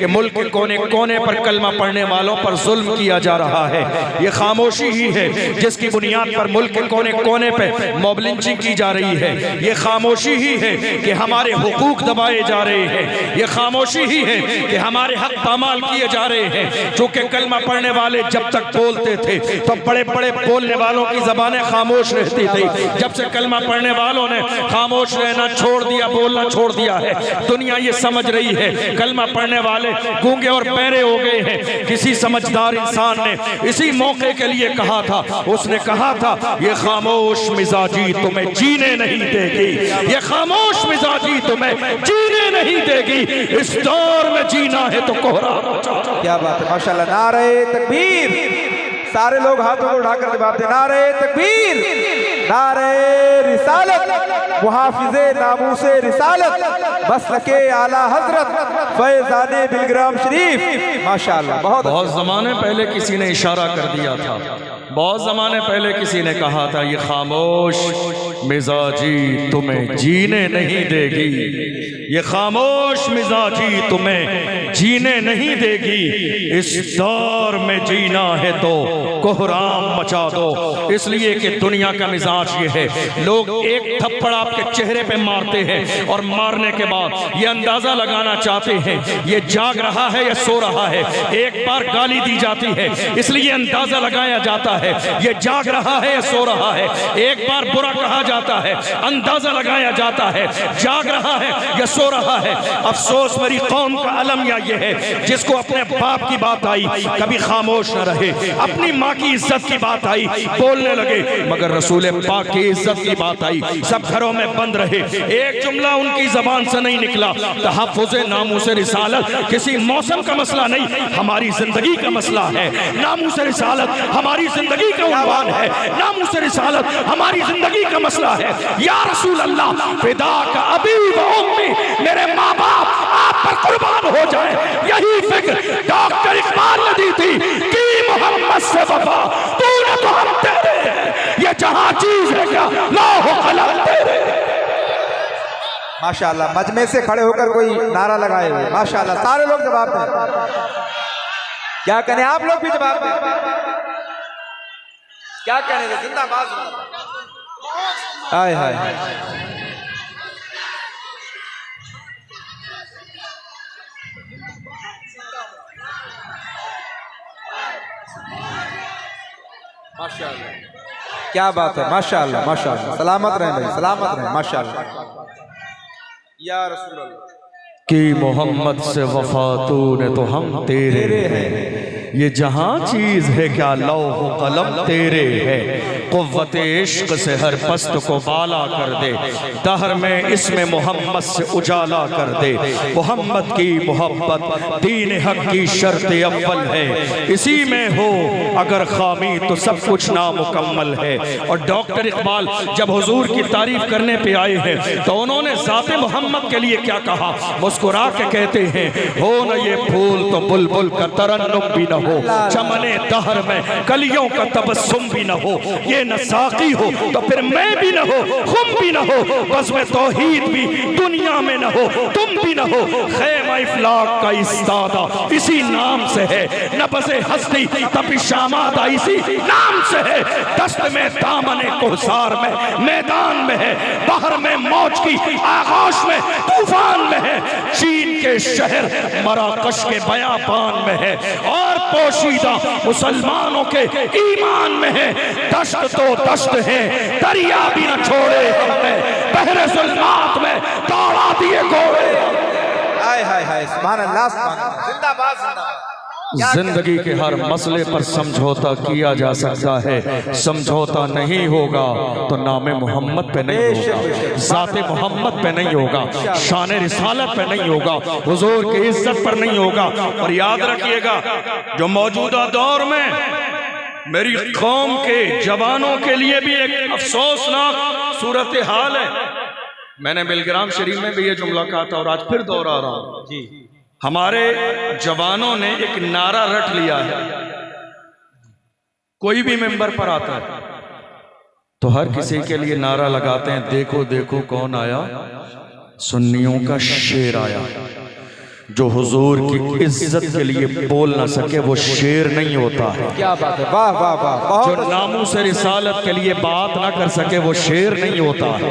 कि मुल्क के कोने कोने पर कलमा पढ़ने वालों पर जुल्म किया जा रहा है। ये खामोशी ही है जिसकी बुनियाद पर मुल्क के कोने कोने पर मॉब लिंचिंग की जा रही है। ये खामोशी ही है कि हमारे हुकूक दबाए जा रहे हैं। ये खामोशी ही है कि हमारे हक पामाल किए जा रहे हैं। चूंकि कलमा पढ़ने वाले जब तक बोलते थे तो बड़े बड़े बोलने वालों की जबानें खामोश रहती थी। जब से कलमा पढ़ने वालों ने खामोश रहना छोड़ दिया, बोलना छोड़ दिया है, दुनिया ये समझ रही है कलमा पढ़ने वाले गूंगे और बहरे हो गए हैं। किसी समझदार इंसान ने इसी मौके के लिए कहा था, उसने कहा था ये खामोश मिजाजी तुम्हें जीने नहीं देगी, ये खामोश मिजाजी तुम्हें जीने नहीं देगी। इस दौर में जीना है तो कोहरा। क्या बात है, माशाल्लाह। नारे तकबीर, सारे लोग हाथों को उठाकर जवाब दे। नारे तकबीर, नारे रिसालत, मुहाफिज़े नामूसे रिसालत, मसलके आला हजरत फैज़ाने बिलग्राम शरीफ। माशाल्लाह। बहुत ज़माने पहले किसी ने इशारा कर दिया था, बहुत ज़माने पहले किसी ने कहा था ये खामोश मिजाजी तुम्हें जीने नहीं देगी, ये खामोश मिजाजी तुम्हें जीने नहीं देगी। इस दौर में जीना है तो कोहराम मचा दो। इसलिए कि दुनिया का मिजाज ये है, लोग एक थप्पड़ आपके चेहरे पे मारते हैं और मारने के बाद ये अंदाजा लगाना चाहते हैं ये जाग रहा है या सो रहा है। एक बार गाली दी जाती है इसलिए अंदाजा लगाया जाता है ये जाग रहा है या सो रहा है। एक बार बुरा कहा जाता है, अंदाजा लगाया जाता है जाग रहा है या सो रहा है। अफसोस मेरी कौम का अलमिया ये है जिसको अपने बाप की बात आई कभी खामोश न रहे, अपनी माँ की इज्जत की बात आई बोलने लगे, मगर रसूल पाक की इज्जत की बात आई सब घरों में बंद रहे, एक जुमला उनकी जबान से नहीं निकला। तहफ़्फ़ुज़े नामूसे रिसालत किसी मौसम का मसला नहीं, हमारी जिंदगी का मसला है। नामूसे रिसालत हमारी जिंदगी का उन्वान है, नामूसे रिसालत हमारी जिंदगी का मसला है। या रसूल अल्लाह फिदा का अबी व उम्मी, मेरे माँ बाप आप पर कुर्बान हो जाए। यही फिक्र डॉक्टर इकबाल ने दी थी कि मोहम्मद से वफा तूने तो हम तेरे हैं, ये जहां चीज है क्या लौह कलम तेरे। माशाल्लाह। मजमे से खड़े होकर कोई नारा लगाए हुए, माशाल्लाह। सारे लोग जवाब दें, क्या करें आप लोग भी जवाब दें, क्या करें। जिंदाबाद, हाय हाय। माशाल्लाह, क्या बात है, माशाल्लाह माशाल्लाह। सलामत रहें भाई, सलामत रहें, माशाल्लाह। या रसूल अल्लाह कि मोहम्मद से वफा तूने तो हम तेरे हैं, ये जहां चीज है क्या लौह कलम तेरे है। कुव्वत इश्क से हर पस्त को बाला कर दे, दहर में इसमें मोहम्मद से उजाला कर दे। मोहम्मद की मोहब्बत दीन हक की शर्त अव्वल है, इसी में हो अगर खामी तो सब कुछ नामुकम्मल है। और डॉक्टर इकबाल जब हुजूर की तारीफ करने पे आए हैं तो उन्होंने ज़ाते मोहम्मद के लिए क्या कहा, मुस्कुरा के कहते हैं हो न ये फूल तो बुलबुल का तरन्नुम भी न हो, चमने दहर में कलियों का तबस्सुम भी न हो, ये न साकी हो तो फिर मैं भी न हो, खुम भी न हो, बस में तौहीद भी दुनिया में न हो, तुम भी न हो। खैमा इफलाक का इस्तादा इसी नाम से है, नब्ज़े हस्ती तपिशामादा इसी नाम से है। दस्त में दामने कोसार में मैदान में है, बाहर में मौज की आगोश में तूफान में है, चीन के शहर मराकश के बयाबान में है और पोशीदा मुसलमानों के ईमान में है। दश्त तो दश्त है, दरिया भी न छोड़े हमने, बहरे ज़ुल्मात में दौड़ा दिए घोड़े। हाय हाय हाय, सुभान अल्लाह, जिंदाबाद जिंदाबाद। जिंदगी के हर मसले पर समझौता किया जा सकता है, समझौता नहीं होगा तो नामे मोहम्मद पे नहीं होगा, ज़ाते मोहम्मद पे नहीं होगा, शान रिसालत पे नहीं होगा, हुजूर की इज्जत पर नहीं होगा। और याद रखिएगा जो मौजूदा दौर में मेरी कौम के जवानों के लिए भी एक अफसोसनाक सूरत हाल है। मैंने बिलग्राम शरीफ में भी ये जुमला कहा था और आज फिर दोहरा रहा हूं जी। हमारे जवानों ने एक नारा रट लिया है, कोई भी मेंबर पर आता है तो हर किसी के लिए नारा लगाते हैं, देखो देखो कौन आया, सुन्नियों का शेर आया। जो हुजूर की इज्जत के लिए बोल ना सके वो शेर नहीं होता है। क्या बात है, वाह वाह वाह। जो नामूस रिसालत के लिए बात ना कर सके वो शेर नहीं होता है।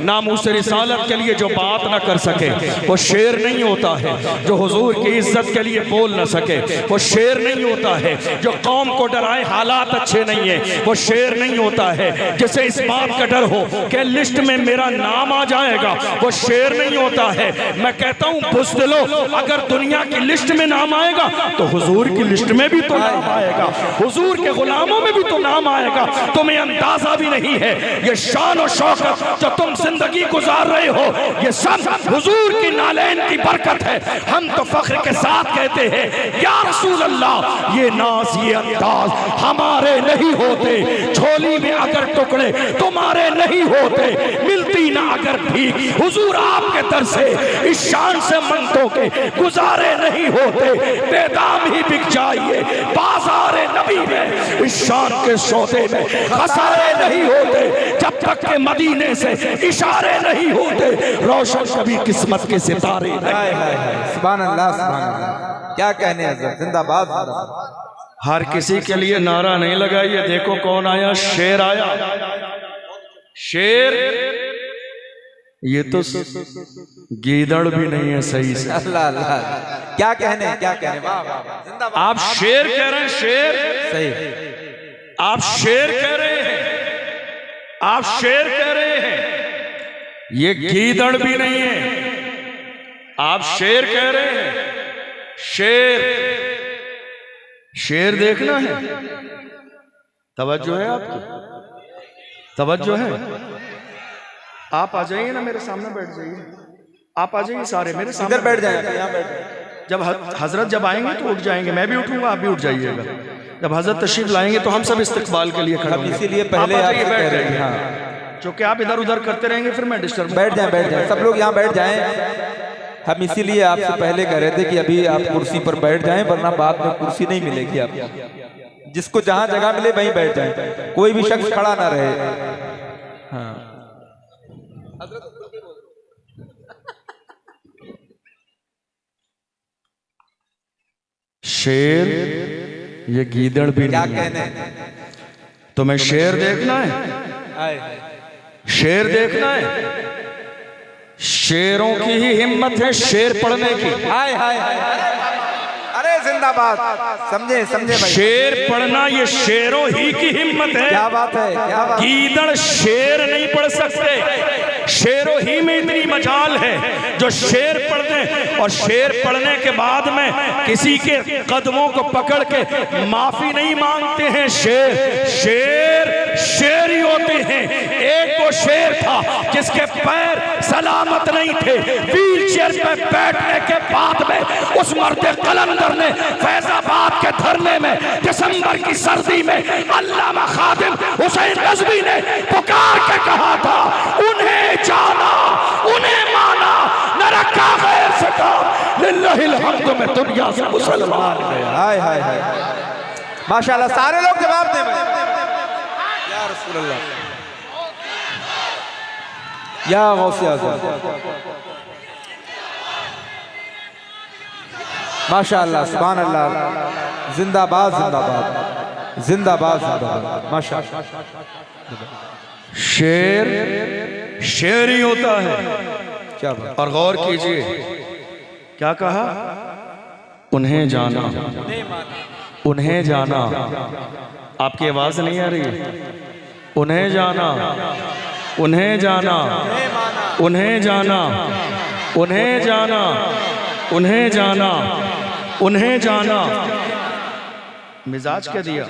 नामूस रिसालत के लिए जो बात ना कर सके वो शेर नहीं होता है। जो हुजूर की इज्जत के लिए बोल ना सके वो शेर नहीं होता है। जो कौम को डराए हालात अच्छे नहीं है वो शेर नहीं होता है। जिसे इस बात का डर हो कि लिस्ट में मेरा नाम आ जाएगा वो शेर नहीं होता है। मैं कहता हूँ बुज़दिलो, अगर दुनिया की लिस्ट में नाम आएगा तो हुजूर की लिस्ट में भी तो नाम आएगा, हुजूर के गुलामों में भी तो नाम आएगा। तुम्हें अंदाजा भी नहीं है ये शान और शौकत जो तुम जिंदगी गुजार रहे हो ये सब हुजूर की नालैन की बरकत है। हम तो फख्र के साथ कहते हैं या रसूल अल्लाह, ये नाज ये अंदाज हमारे नहीं होते। झोली में अगर टुकड़े तुम्हारे नहीं होते, मिलती ना अगर भी हुजूर आपके दर से इस शान से मंगतों के गुजारे नहीं होते। बेदाम ही बिक जाइए बाजारे नबी में, इस शान के सौदे में खसारे नहीं होते जब तक के मदीने से इशारे नहीं होते। रोशन कभी किस्मत के सितारे नहीं। सुभान अल्लाह सुभान अल्लाह, क्या कहने हज़रत, जिंदाबाद जिंदाबाद। हर किसी के लिए नारा नहीं लगाइए। देखो कौन आया, शेर आया। शेर ये तो गीदड़ भी नहीं है सही से। अल्लाह अल्लाह, क्या कहने क्या कहने, वाह वाह जिंदाबाद। आप शेर कह रहे हैं, शेर सही, आप शेर कह रहे हैं, आप शेर कह रहे हैं, ये गीदड़ भी नहीं है। आप शेर कह रहे हैं, शेर शेर देखना है। तवज्जो है आपकी, तवज्जो है। आप आ जाइए ना, मेरे सामने बैठ जाइए। आप आ जाइए सारे मेरे सामने बैठ जाएंगे, यहाँ बैठ जाए। जब हजरत जब आएंगे तो उठ जाएंगे, मैं भी उठूंगा, आप भी उठ जाइएगा। जब हजरत तशरीफ लाएंगे तो हम सब इस्तकबाल के लिए खड़े होंगे। इसीलिए पहले आप बैठ जाइए। हाँ, क्योंकि आप इधर उधर करते रहेंगे फिर मैं डिस्टर्ब। बैठ जाए, बैठ जाए, सब लोग यहाँ बैठ जाएं। हम इसीलिए आपसे पहले कह रहे थे कि अभी आप कुर्सी पर बैठ जाएं, वरना बाद में कुर्सी नहीं मिलेगी आपको। जिसको जहां जगह मिले वहीं बैठ जाए, कोई भी शख्स खड़ा ना रहे। हाँ, शेर ये गीदड़ भी क्या नहीं कहने। तुम्हें शेर देखना है, शेर देखना है। शेरों की ही हिम्मत है शेर पढ़ने की। हाय हाय हाय, अरे जिंदाबाद, समझे समझे भाई। शेर पढ़ना ये शेरों ही की हिम्मत है। क्या बात है, क्या बात। गीदड़ शेर नहीं पढ़ सकते। शेरों ही में इतनी मजाल है जो शेर पढ़ दें और शेर पढ़ने के बाद में किसी के कदमों को पकड़ के माफी नहीं मांगते हैं। शेर शेर शेर ही होते हैं। एक वो शेर था जिसके पैर सलामत नहीं थे, व्हील चेयर पे बैठने के बाद में उस मर्द कलंदर ने फैजाबाद के धरने में दिसंबर की सर्दी में अल्लामा खादिम हुसैन रज़वी ने पुकार के कहा था, उन्हें जाना उन्हें माना, न रखा गैर से काम, लिल्लाहिल हम्द में दुनिया से मुसलमान गए। हाय हाय हाय, माशाल्लाह। सारे लोग जवाब दें या रसूल अल्लाह, या गौसे आज़म, माशाल्लाह, सुभान अल्लाह, जिंदाबाद जिंदाबाद जिंदाबाद जिंदाबाद, माशाल्लाह। शेर शेर ही होता है। क्या बात। और गौर कीजिए क्या कहा, उन्हें जाना उन्हें जाना। आपकी आवाज नहीं आ रही है। उन्हें जाना उन्हें जाना उन्हें जाना उन्हें जाना उन्हें जाना उन्हें जाना। मिजाज क्या दिया।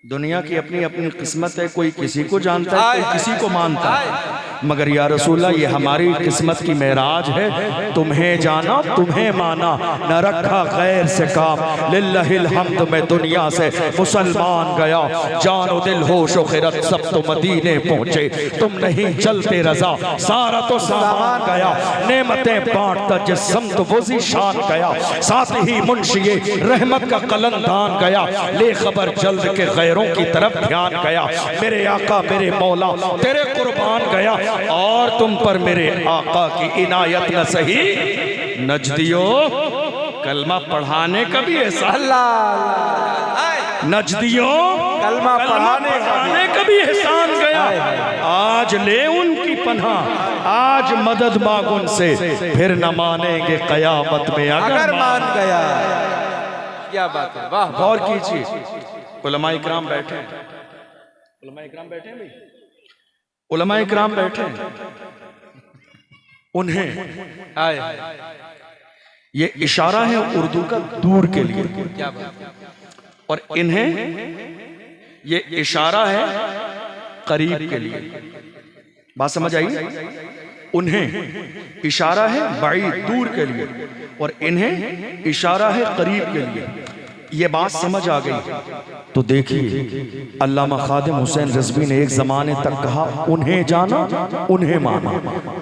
दुनिया की अपनी अपनी किस्मत है, कोई किसी को जानता है, कोई किसी को मानता है, मगर या रसूलल्लाह ये हमारी किस्मत की मेराज है। तुम्हें जाना तुम्हें माना, न रखा गैर से काम, लिल्लाहिल हम्द में दुनिया से मुसलमान गया। जानो दिल होश खिरत सब तो मदीने पहुंचे, तुम नहीं चलते रजा सारा तो सामान गया। नेमतें बांटता जिस्म तो वजी शान गया, साथ ही मुंशिए रहमत का कलंदान गया। ले खबर जल्द के गैर गैरों की तरफ ध्यान गया, मेरे आका मेरे मौला तेरे कुर्बान गया, और तुम पर मेरे आका की इनायत न सही। नजदियों कलमा पढ़ाने का भी एहसान, अल्लाह नजदियों कलमा पढ़ाने का भी एहसान गया। आज ले उनकी पनाह, आज मदद मांग उनसे, फिर न मानेंगे कयामत में अगर मान गया। क्या बात है, वाह। गौर कीजिए, उलमाए इकराम बैठे, उलमाए इकराम बैठे भाई, उलमाए इकराम बैठे, उन्हें आए ये इशारा है उर्दू का दूर के लिए, क्या बात, और इन्हें ये इशारा है करीब के लिए। बात समझ आई? उन्हें इशारा है बाईद दूर के लिए, और इन्हें इशारा है करीब के लिए। ये बात समझ आ गई तो देखिए, अल्लामा खादिम हुसैन रिजवी ने एक जमाने तक कहा, उन्हें जाना उन्हें माना,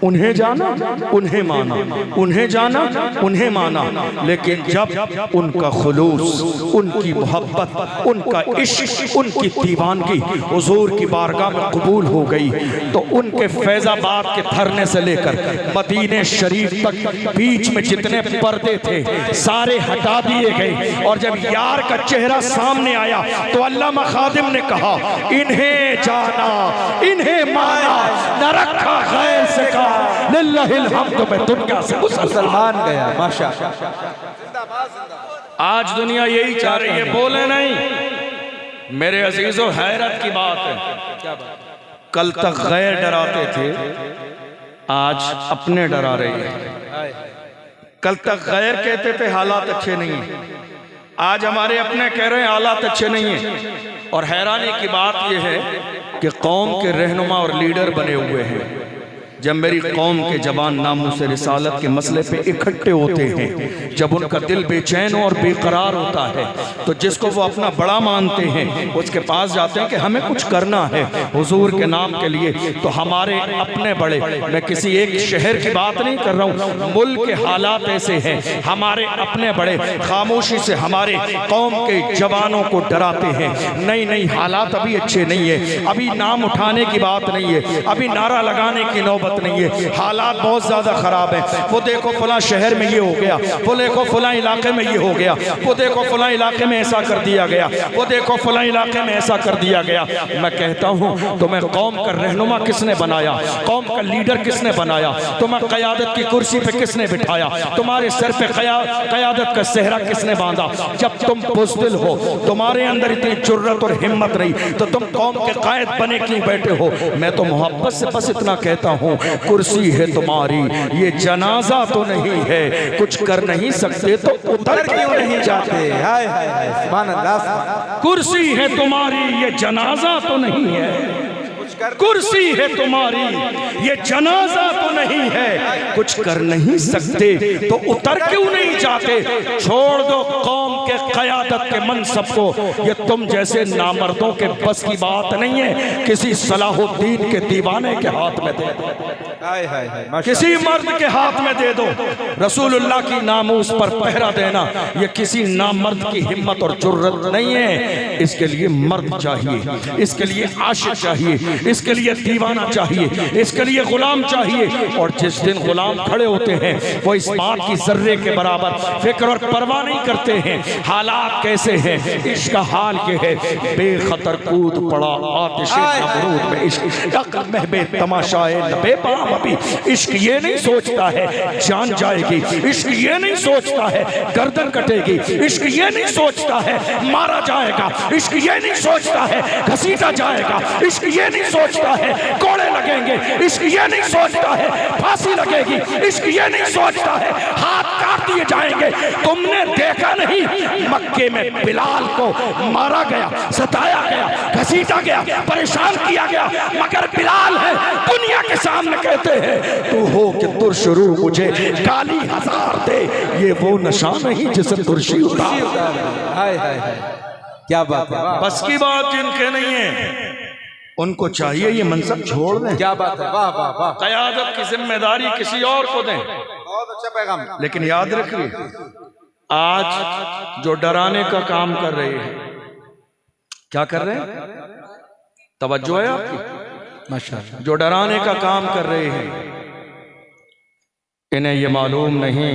उन्हें जाना उन्हें माना, उन्हें जाना उन्हें माना। लेकिन जब उनका खुलूस, उनकी मोहब्बत, उनका इश्क, उनकी दीवानगी हुजूर की बारगाह में कबूल हो गई, तो उनके फैजाबाद के धरने से लेकर मदीने शरीफ तक बीच में जितने पर्दे थे सारे हटा दिए गए। और जब यार का चेहरा सामने आया तो अल्लामा खादिम ने कहा, इन्हें जाना इन्हें माना, न रखा गैर से कहा, लिल्लाहिल हम्द में दुनिया से मुसलमान गया। माशाअल्लाह, आज दुनिया यही चाह रही है, बोले नहीं। मेरे अजीजों, हैरत की बात है, क्या बात, कल तक गैर डराते थे, आज अपने डरा रही है। कल तक गैर कहते थे हालात अच्छे नहीं है, आज हमारे अपने कह रहे हैं हालात अच्छे नहीं है। और हैरानी की बात यह है कि कौम के रहनुमा और लीडर बने हुए हैं। जब मेरी कौम के जवान नामूस रिसालत के मसले पे इकट्ठे होते हैं, जब उनका दिल बेचैन और बेकरार होता है, तो जिसको वो अपना बड़ा मानते हैं उसके पास जाते हैं कि हमें कुछ करना है हुजूर के नाम के लिए। तो हमारे अपने बड़े, मैं किसी एक शहर की बात नहीं कर रहा हूँ, मुल्क के हालात ऐसे हैं, हमारे अपने बड़े खामोशी से हमारे कौम के जवानों को डराते हैं, नहीं नहीं हालात अभी अच्छे नहीं है, अभी नाम उठाने की बात नहीं है, अभी नारा लगाने की नौबत नहीं है, हालात बहुत ज्यादा खराब है। वो देखो फला शहर में ये हो गया, वो देखो फला इलाके में ये हो गया, वो देखो फला इलाके में ऐसा कर दिया गया, वो देखो फला इलाके में ऐसा कर दिया गया। मैं कहता हूँ तुम्हें कौम का रहनुमा किसने बनाया, कौम का लीडर किसने बनाया, तुम्हें क़यादत की कुर्सी पे किसने बिठाया, तुम्हारे सर पे क़यादत का सेहरा किसने बांधा। जब तुम बुज़दिल हो, तुम्हारे अंदर इतनी जुर्रत और हिम्मत रही, तो तुम कौम के कायद बने क्यों बैठे हो। मैं तो मोहब्बत से बस इतना कहता हूँ, कुर्सी है तुम्हारी, ये जनाजा तो नहीं है, कुछ कर नहीं सकते तो उतर क्यों नहीं जाते। हाय हाय हाय, सुभान अल्लाह। कुर्सी है तुम्हारी, ये जनाजा तो नहीं है, कुर्सी है तुम्हारी, ये जनाजा तो नहीं है, कुछ कर नहीं सकते तो उतर क्यों नहीं जाते। छोड़ दो कौम के क़यादत के मनसब को, ये तुम जैसे नामर्दों के बस की बात नहीं है। किसी सलाहुद्दीन के दीवाने के हाथ में दे दो, किसी मर्द के हाथ में दे दो। रसूलुल्लाह की नामूस पर पहरा देना ये किसी नामर्द की हिम्मत और जुर्रत नहीं है। इसके लिए मर्द चाहिए, इसके लिए आशिक चाहिए, इसके लिए दीवाना चाहिए, इसके लिए गुलाम चाहिए। और जिस दिन गुलाम खड़े होते हैं वो इस बात की जर्रे के बराबर फिक्र और परवाह नहीं करते हैं हालात कैसे हैं। इश्क का हाल ये है, बेखतर कूद पड़ा आतिश नमरूद में इश्क, अक्ल में बेतमाशाए बेबाम अभी। इश्क ये नहीं सोचता है जान जाएगी, इश्क ये नहीं सोचता है गर्दन कटेगी, इश्क ये नहीं सोचता है मारा जाएगा, इश्क ये नहीं सोचता है घसीटा जाएगा, इश्क ये नहीं सोचता है कोड़े लगेंगे, इश्क ये नहीं सोचता है फांसी लगेगी, इश्क ये नहीं सोचता है हाथ काट दिए जाएंगे। तुमने देखा नहीं मक्के में बिलाल को मारा गया, सताया गया, घसीटा गया, परेशान किया गया, मगर बिलाल है दुनिया के सामने कहते हैं तू हो कि तुरशरू मुझे गाली हजार दे, ये वो नशा नहीं जिसे तुरशी उतार। हाय हाय हाय, क्या बात है। बस की बात जिनके नहीं है उनको चाहिए ये मनसब छोड़ दें। क्या बात है, वाह वाह वाह। क़यादत की जिम्मेदारी किसी और को दें। बहुत अच्छा पैगाम। लेकिन याद रखिए आज जो डराने का काम कर रहे हैं, क्या कर रहे हैं? तवज्जो है आपकी? माशाअल्लाह। जो डराने का काम कर रहे हैं, इन्हें ये मालूम नहीं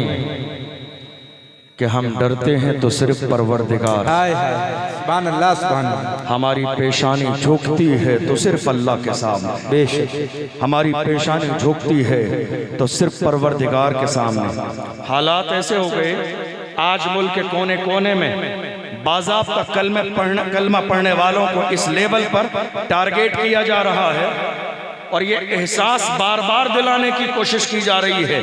कि हम डरते हैं तो सिर्फ परवरदिगार। हाय हाय, सुभान अल्लाह सुभान अल्लाह। हमारी पेशानी झुकती है तो सिर्फ अल्लाह के सामने, बेशक हमारी पेशानी झुकती है तो सिर्फ परवरदिगार के सामने। हालात ऐसे हो गए आज मुल्क के कोने कोने में बाज़ाब्ता कलमा पढ़ने वालों को इस लेवल पर टारगेट किया जा रहा है और ये एहसास बार बार दिलाने की कोशिश की जा रही है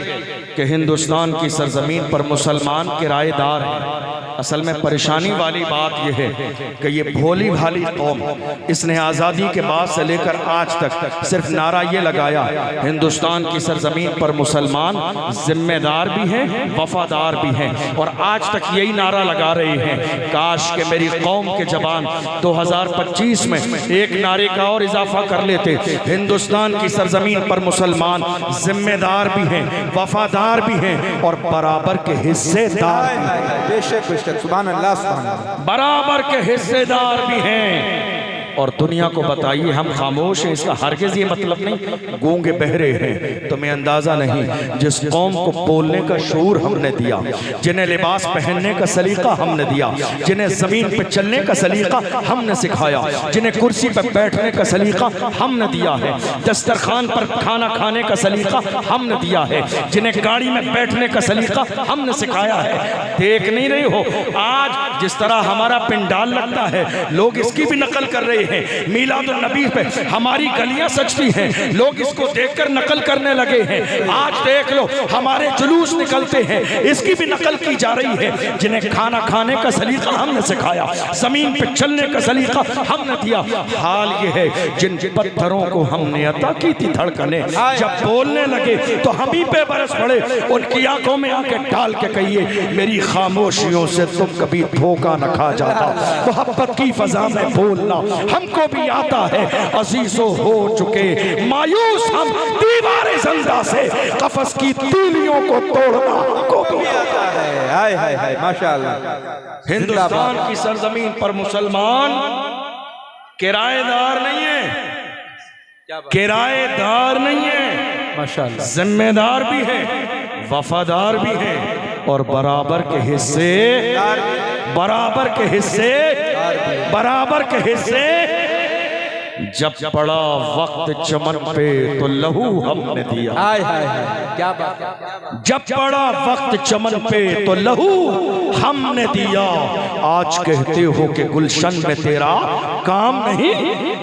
कि हिंदुस्तान की सरजमीन पर मुसलमान किराएदार हैं। असल में परेशानी वाली बात यह है कि ये भोली भाली कौम, इसने आज़ादी के बाद से लेकर आज तक सिर्फ नारा ये लगाया, हिंदुस्तान की सरजमीन पर मुसलमान जिम्मेदार भी हैं, वफादार भी हैं, और आज तक यही नारा लगा रहे हैं। काश कि मेरी कौम के जबान 2025 में एक नारे का और इजाफा कर लेते, हिंदुस्तान की सरजमीन पर मुसलमान जिम्मेदार भी हैं, वफादार भी हैं और बराबर के हिस्सेदार भी हैं। बेशक बेशक, सुभान अल्लाह सुभान अल्लाह। बराबर के हिस्सेदार भी हैं। और दुनिया को बताइए हम खामोश हैं, इसका हरगिज़ ये मतलब नहीं गूंगे बहरे हैं। तुम्हें अंदाज़ा नहीं, जिस कौम को बोलने का शऊर हमने दिया, जिन्हें लिबास पहनने का सलीका हमने दिया, जिन्हें ज़मीन पर चलने का सलीका हमने सिखाया, जिन्हें कुर्सी पर बैठने का सलीका हमने दिया है, दस्तरखान पर खाना खाने का सलीका हमने दिया है, जिन्हें गाड़ी में बैठने का सलीका हमने सिखाया है। देख नहीं रहे हो आज जिस तरह हमारा पिंडाल लगता है, लोग इसकी भी नकल कर रहे हैं। मीलादुन नबी पे हमारी गलियां सजती हैं, लोग इसको देखकर नकल करने लगे हैं। आज देख लो हमारे जुलूस निकलते हैं, इसकी भी नकल की जा रही है। जिन्हें खाना खाने का सलीका हमने सिखाया, जमीन पे चलने का सलीका हमने दिया। हाल ये है जिन पत्थरों को हमने अता की थी धड़कने, जब बोलने लगे तो हम ही पे बरस पड़े। उनकी आंखों में आके डाल के कहिए, मेरी खामोशियों से तुम कभी धोखा न खा जाता। मोहब्बत की फजा में बोलना हमको भी आता है, अजीजों हो चुके मायूस हम दीवारे ज़िंदा से, कफस की तीलियों को तोड़ना हमको भी आता है। हाय हाय हाय, माशाअल्लाह। हिंदुस्तान की सरजमीन पर मुसलमान किराएदार नहीं है, किराएदार नहीं है, माशाअल्लाह, जिम्मेदार भी है, वफादार भी है और बराबर के हिस्से, बराबर के हिस्से, बराबर के हिस्से। जब पड़ा वक्त चमन पे तो लहू हमने दिया। हाय हाय हाय, क्या बात है। जब पड़ा वक्त चमन पे तो लहू हमने दिया। आज कहते हो कि गुलशन में तेरा काम नहीं,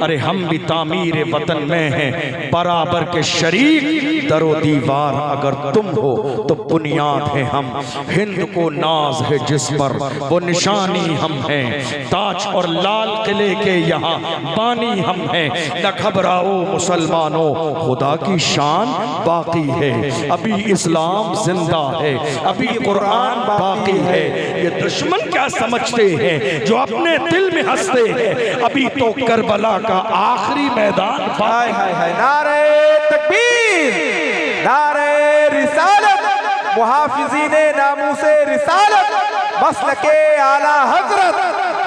अरे हम भी तामीर वतन में हैं, बराबर के शरीक। दरो दीवार अगर तुम हो तो बुनियाद है हम, हिंद को नाज है जिस पर वो निशानी हम हैं, ताज और लाल किले के यहाँ बानी हम हैं। न घबराओ मुसलमानों, खुदा की शान बाकी है, अभी इस्लाम जिंदा है, अभी कुरान बाकी है। ये दुश्मन क्या समझते हैं जो अपने दिल में हंसते हैं, अभी तो करबला का आखिरी मैदान। हाय हाय हाय, नारे तकबीर, नारे रिसालत, मुहाफिज़ीने नामूसे रिसालत, मसलके आला हजरत,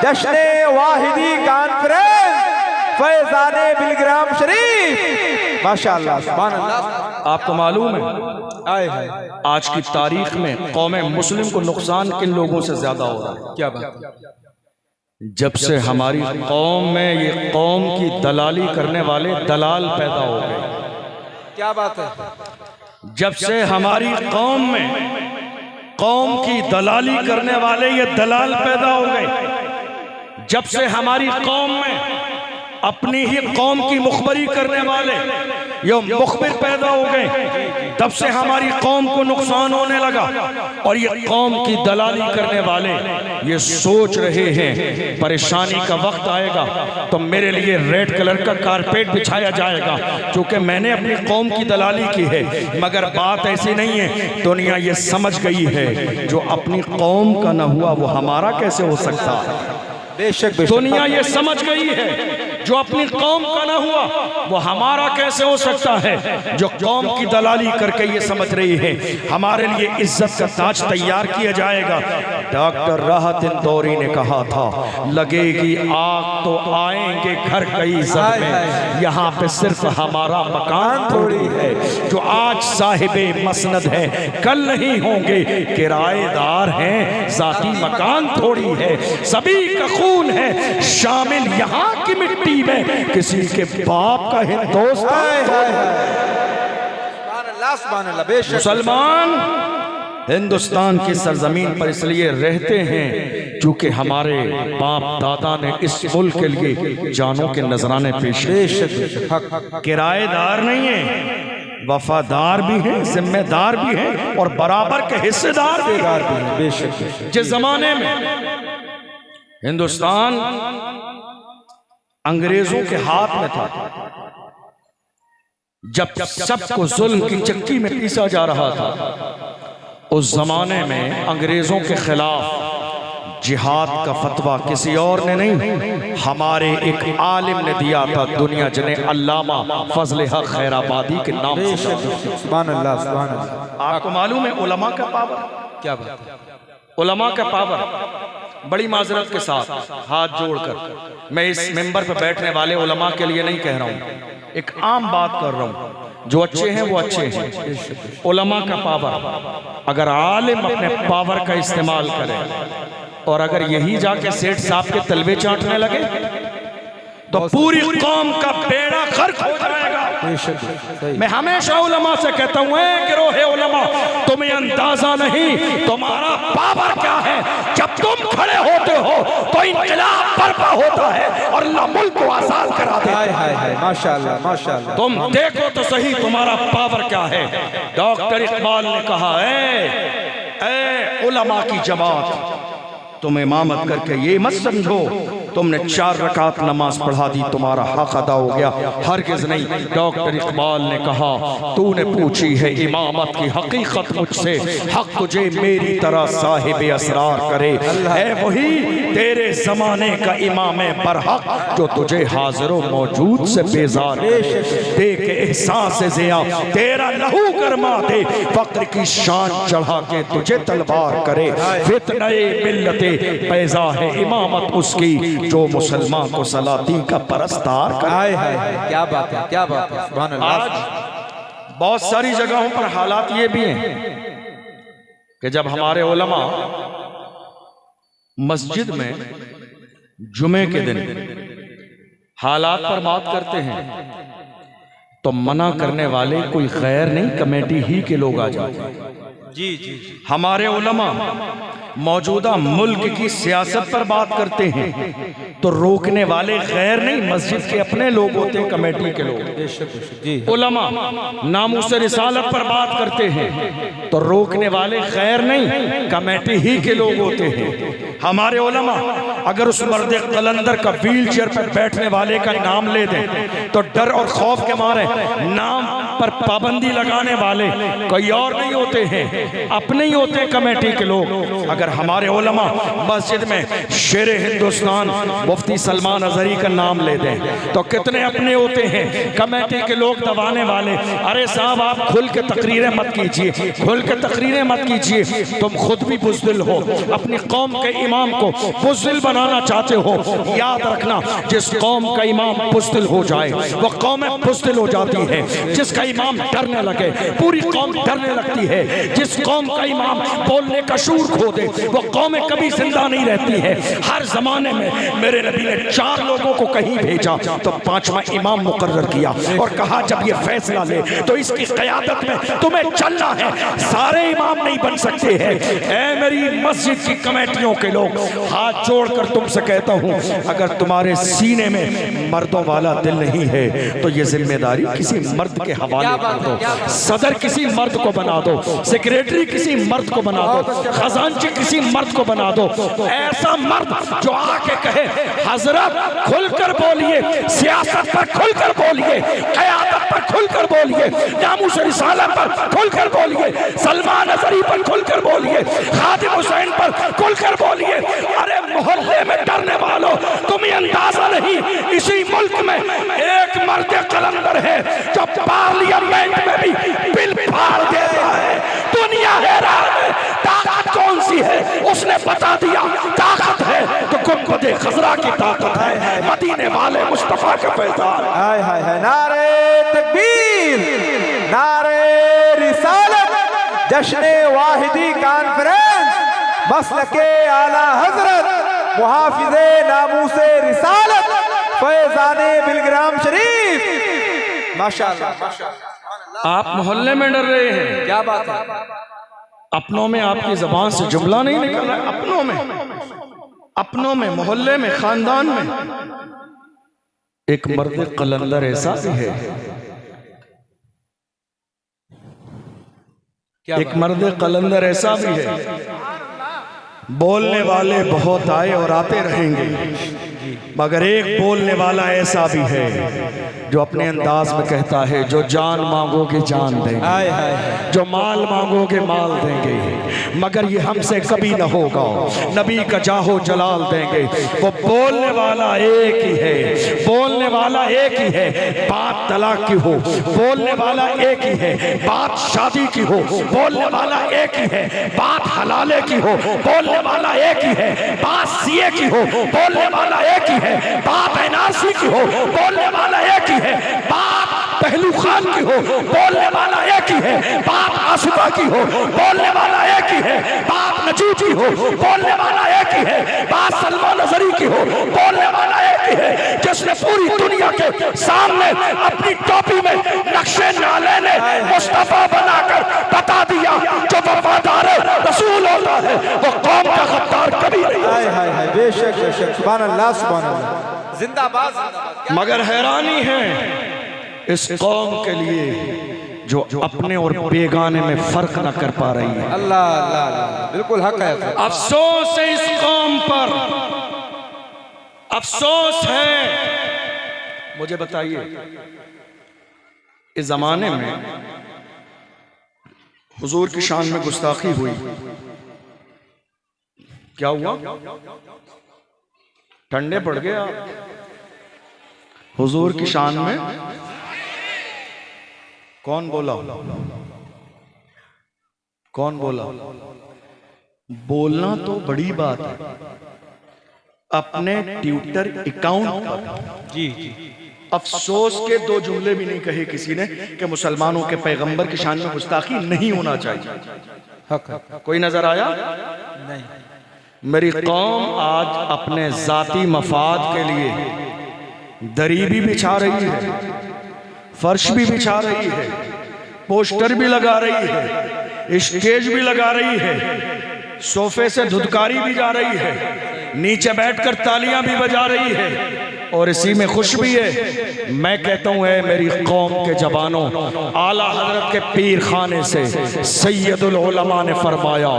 जश्ने वाहिदी कॉन्फ्रेंस, फैज़ाने बिलग्राम शरीफ। माशाअल्लाह, सुभान अल्लाह। आपको मालूम है हाय हाय, आज की तारीख में कौम मुस्लिम को नुकसान किन लोगों से ज्यादा हो रहा है? क्या बात है। जब से हमारी कौम में ये कौम की दलाली करने वाले दलाल पैदा हो गए, क्या बात है। जब से हमारी कौम में कौम की दलाली करने वाले ये दलाल पैदा हो गए, जब से हमारी कौम में अपनी ही कौम की मुखबरी करने वाले ये मुखबिर पैदा हो गए, तब से हमारी कौम को नुकसान होने लगा। और ये कौम की दलाली करने वाले ये सोच रहे हैं परेशानी का वक्त आएगा तो मेरे लिए रेड कलर का कारपेट बिछाया जाएगा, क्योंकि मैंने अपनी कौम की दलाली की है। मगर बात ऐसी नहीं है, दुनिया ये समझ गई है जो अपनी कौम का न हुआ वो हमारा कैसे हो सकता है। बेशक दुनिया ये समझ गई है जो अपनी कौम का ना हुआ वो हमारा कैसे हो सकता है? जो कौम की दलाली करके ये समझ रही है हमारे लिए इज्जत का ताज तैयार किया जाएगा। डॉक्टर राहत इंदौरी ने कहा था, लगेगी आग तो आएंगे घर कई जद में, यहाँ पे सिर्फ हमारा मकान थोड़ी है। जो आज साहिबे मसनद है कल नहीं होंगे, किराएदार हैं जाती मकान थोड़ी है। सभी का खून है शामिल यहाँ की मिट्टी में, किसी के बाप का हिंदुस्तान। मुसलमान हिंदुस्तान की सरजमीन पर इसलिए रहते हैं क्योंकि हमारे बाप दादा ने इस मुल्क के लिए जानों के नजराने पेश किए। किराएदार नहीं है, वफादार भी हैं, जिम्मेदार भी हैं और बराबर के हिस्सेदार भी हैं। बेशक जिस जमाने में हिंदुस्तान अंग्रेजों के हाथ में था, जब सबको जुल्म की चक्की में पीसा जा रहा था, उस जमाने में अंग्रेजों के खिलाफ जिहाद का फतवा किसी और ने नहीं, हमारे एक आलिम ने दिया था, दुनिया जने अल्लामा फजल हक खैराबादी के नाम से। सुभान अल्लाह, सुभान अल्लाह। आपको मालूम है उलमा का पावर क्या बात है? उलमा का पावर, बड़ी माजरत के साथ हाथ जोड़कर मैं इस मेंबर पर बैठने वाले उलमा के लिए नहीं कह रहा हूँ, एक आम बात कर रहा हूँ। जो अच्छे हैं वो अच्छे हैं। उलमा का पावर, अगर आलिम अपने पावर का इस्तेमाल करे और अगर यही जाके सेठ साहब के तलवे चाटने लगे तो पूरी कौम का बेड़ा गर्क हो जाएगा। मैं हमेशा उलमा से कहता हूँ, गिरोहे उलमा, तुम्हें अंदाजा नहीं तुम्हारा पावर क्या है। जब तुम खड़े होते हो तो इनकलाब बर्पा होता है और अल्लाह मुल्क को आजाद करा देता है। माशाअल्लाह, माशाअल्लाह। तुम देखो तो सही तुम्हारा पावर क्या है। डॉक्टर इकबाल ने कहा, ऐ उलमा की जमात, तुम इमामत करके ये मत समझो तुमने 4 रकात नमाज पढ़ा दी तुम्हारा हक अदा हो गया, हरगिज़ नहीं। डॉक्टर इकबाल ने कहा, तूने पूछी है इमामत की हकीकत मुझसे, हक तुझे मेरी तरह साहिब असरार करे। है वही तेरे जमाने का इमाम बरहक जो तुझे हाजिरो मौजूद से बेजार दे के एहसास से ज़िया तेरा लहू गरमा दे, फक्र की शान चढ़ा के तुझे तलवार करे। फितने मिल्लते पैजा है इमामत उसकी जो मुसलमान को सलाती का परस्तार कराए है। क्या बात है, क्या बात है, सुभान अल्लाह। आज बहुत सारी जगहों पर हालात ये भी हैं कि जब हमारे उलमा मस्जिद में जुमे के दिन हालात पर बात करते हैं तो मना करने वाले कोई गैर नहीं, कमेटी ही के लोग आ जाते हैं। जी जी, हमारे उलमा मौजूदा मुल्क की सियासत पर बात करते हैं तो रोकने वाले गैर नहीं, मस्जिद के अपने लोग होते हैं, कमेटी के लोग। उलमा नामूस रिसालत पर बात करते हैं तो रोकने वाले गैर नहीं, कमेटी ही के लोग होते हैं। हमारे उलमा अगर उस मर्द कलंदर का व्हील चेयर पर बैठने वाले का नाम ले दें तो डर और खौफ के मारे नाम पर पाबंदी लगाने वाले कोई और नहीं होते हैं, अपने ही होते हैं कमेटी के लोग। अगर हमारे उलमा मस्जिद में शेर हिंदुस्तान मुफ्ती सलमान अजहरी का नाम ले दें तो कितने अपने होते हैं, कमेटी के लोग दबाने वाले। अरे साहब आप खुल के तकरीरें मत कीजिए, खुल के तकरीरें मत कीजिए, तुम खुद भी बुज़दिल हो, अपनी कौम के इमाम को बुज़दिल बनाना चाहते हो। याद रखना, जिस कौम का इमाम बुज़दिल हो जाए वो कौमें बुज़दिल हो जाती है। जिसका इमाम डरने लगे पूरी कौम डरने लगती है। जिस कौम का इमाम बोलने का शूर खो दे वो कौमें कभी जिंदा नहीं रहती है। हर जमाने में मेरे नबी ने 4 लोगों को कहीं भेजा तो 5वां इमाम मुकर्रर किया और कहा जब ये फैसला ले तो इसकी क़यादत में तुम्हें चलना है, सारे इमाम नहीं बन सकते हैं। ऐ मेरी मस्जिद की कमेटियों के लोग, हाथ जोड़कर तुमसे कहता हूँ, अगर तुम्हारे सीने में मर्दों वाला दिल नहीं है तो ये जिम्मेदारी किसी मर्द के हवाले कर दो। सदर किसी मर्द को बना दो, सेक्रेटरी किसी मर्द को बना दो, खजांची किसी मर्द को बना दो। ऐसा मर्द जो आके कहे हजरत खुलकर बोलिए, सियासत पर खुलकर बोलिए, क़यादत पर खुलकर बोलिए, नामूस रिसालत पर खुलकर बोलिए, सलमान अज़हरी पर खुलकर बोलिए, खादिम हुसैन पर खुलकर बोलिए। अरे मोहल्ले में डरने वालों, तुम्हें अंदाजा नहीं इसी मुल्क बता दिया ताकत है तो गुंबदे खजरा की ताकत है, मदीने वाले मुस्तफा के फैजान। हाय हाय हाय, नारे तकबीर, नारे रिसालत, जश्ने वाहिदी कॉन्फ्रेंस, मसलके आला हजरत, मुहाफिजे नामूसे रिसालत, फैजाने बिलग्राम शरीफ। माशाअल्लाह। आप मोहल्ले में डर रहे हैं, क्या बात है। अपनों में आपकी जबान से जुमला नहीं निकल रहा है। अपनों में, मोहल्ले में, खानदान में एक मर्द कलंदर ऐसा भी है, एक मर्द कलंदर ऐसा भी है, बोलने वाले बहुत आए और आते रहेंगे, मगर एक बोलने वाला ऐसा भी है जो अपने अंदाज में कहता है, जो जान मांगोगे जान देंगे, जो माल मांगोगे माल देंगे, मगर ये हमसे कभी न होगा, नबी का जाहो जलाल देंगे। वो बोलने वाला एक ही है, बोलने वाला एक ही है, बात तलाक की हो, बोलने वाला एक ही है, बात शादी की हो, बोलने वाला एक ही है, बात हलाले की हो, बोलने वाला एक ही है, बात सीए की हो, बोलने वाला एक ही है, बात एनआरसी की हो, बोलने वाला एक ही है, बात पहलू खान की हो, बोलने वाला एक ही है, बात आसिफा की हो, बोलने वाला एक ही है, बात नजीब की हो, बोलने वाला एक ही है, बात सलमान नजरी की हो, बोलने वाला एक ही है, जिसने पूरी दुनिया के सामने अपनी टोपी में नक्शे नाले ने मुस्तफा बनाकर बता दिया, जो वफादार रसूल होता है वो कौम का गद्दार कभी नहीं। हाय हाय हाय, बेशक बेशक, सुभान अल्लाह सुभान अल्लाह, जिंदाबाद। मगर हैरानी है इस कौम के लिए जो अपने और बेगाने में फर्क न कर पा रही है। अल्लाह अल्लाह अल्लाह, बिल्कुल हक है। अफसोस है इस कौम पर, अफसोस है। मुझे बताइए, इस जमाने में हुजूर की शान में गुस्ताखी हुई, क्या हुआ? ठंडे पड़ गए आप। हुजूर की शान में कौन बोला? कौन बोला? बोलना तो बड़ी बात है, अपने ट्विटर अकाउंट पर जी अफसोस के दो जुमले भी नहीं कहे किसी ने कि मुसलमानों के पैगंबर की शान में गुस्ताखी नहीं होना चाहिए। हक कोई नजर आया? नहीं। मेरी कौम आज अपने जाती मफाद के लिए दरी भी बिछा रही है, फर्श भी बिछा रही है, पोस्टर भी लगा रही है, स्टेज भी लगा रही है, सोफे से धुतकारी भी जा रही है, नीचे बैठकर तालियां भी बजा रही है, और इसी में खुश भी है। मैं कहता हूँ है मेरी कौम के जवानों, आला हजरत के पीर खाने से सैयदुल उलमा ने फरमाया,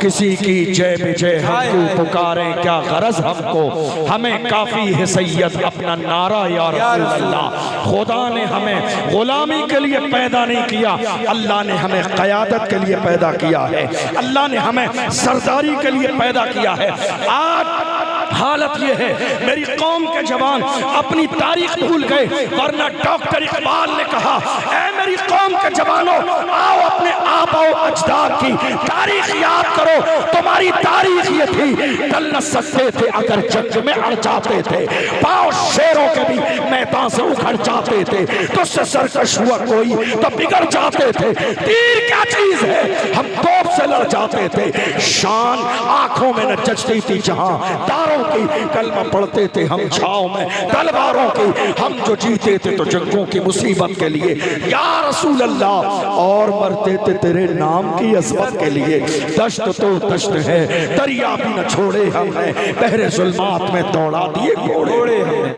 किसी की जय विजय हम क्यों पुकारें, क्या गरज हमको, हमें काफी है सैयद अपना नारा या रसूल अल्लाह। खुदा ने हमें गुलामी के लिए पैदा नहीं किया, अल्लाह ने हमें क़यादत के लिए पैदा किया है, अल्लाह ने हमें सरदारी के लिए पैदा किया है। आज हालत ये है, मेरी कौम के जवान अपनी तारीख भूल गए, वरना डॉक्टर इकबाल ने कहा, ऐ मेरी कौम के जवानों, आओ अपने आबा अजदाद की तारीख याद करो। तुम्हारी तारीख ये थी, टल न सकते थे अगर जंग में अड़ जाते थे, पांव शेरों के भी मैदान से उखड़ जाते थे, तुझसे सरकश हुआ कोई तो बिगड़ जाते थे। तीर क्या चीज है, हम तोप से लड़ जाते थे, शान आंखों में न जचती थी जहां दारों की, कलमा पढ़ते थे हम छाओं में तलवारों की, हम जो जीते थे तो जंगों की मुसीबत के लिए या रसूल अल्लाह, और मरते थे तेरे नाम की अज़मत के लिए। दश्त तो दश्त है, दरिया भी न छोड़े हमने, बहरे ज़ुल्मात में दौड़ा दिए घोड़े हमने।